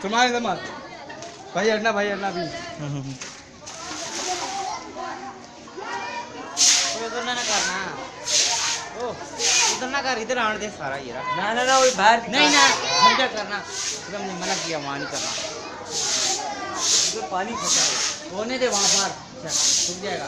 तुम्हारे इधर मत भाई हटना भी उधर ना करना ओ उधर ना कर इधर आने दे सारा ये रहा ना वो बाहर नहीं ना समझा करना एकदम ने मना किया वहाँ नहीं करना पानी फंसा है। होने दे वहाँ पर रुक जाएगा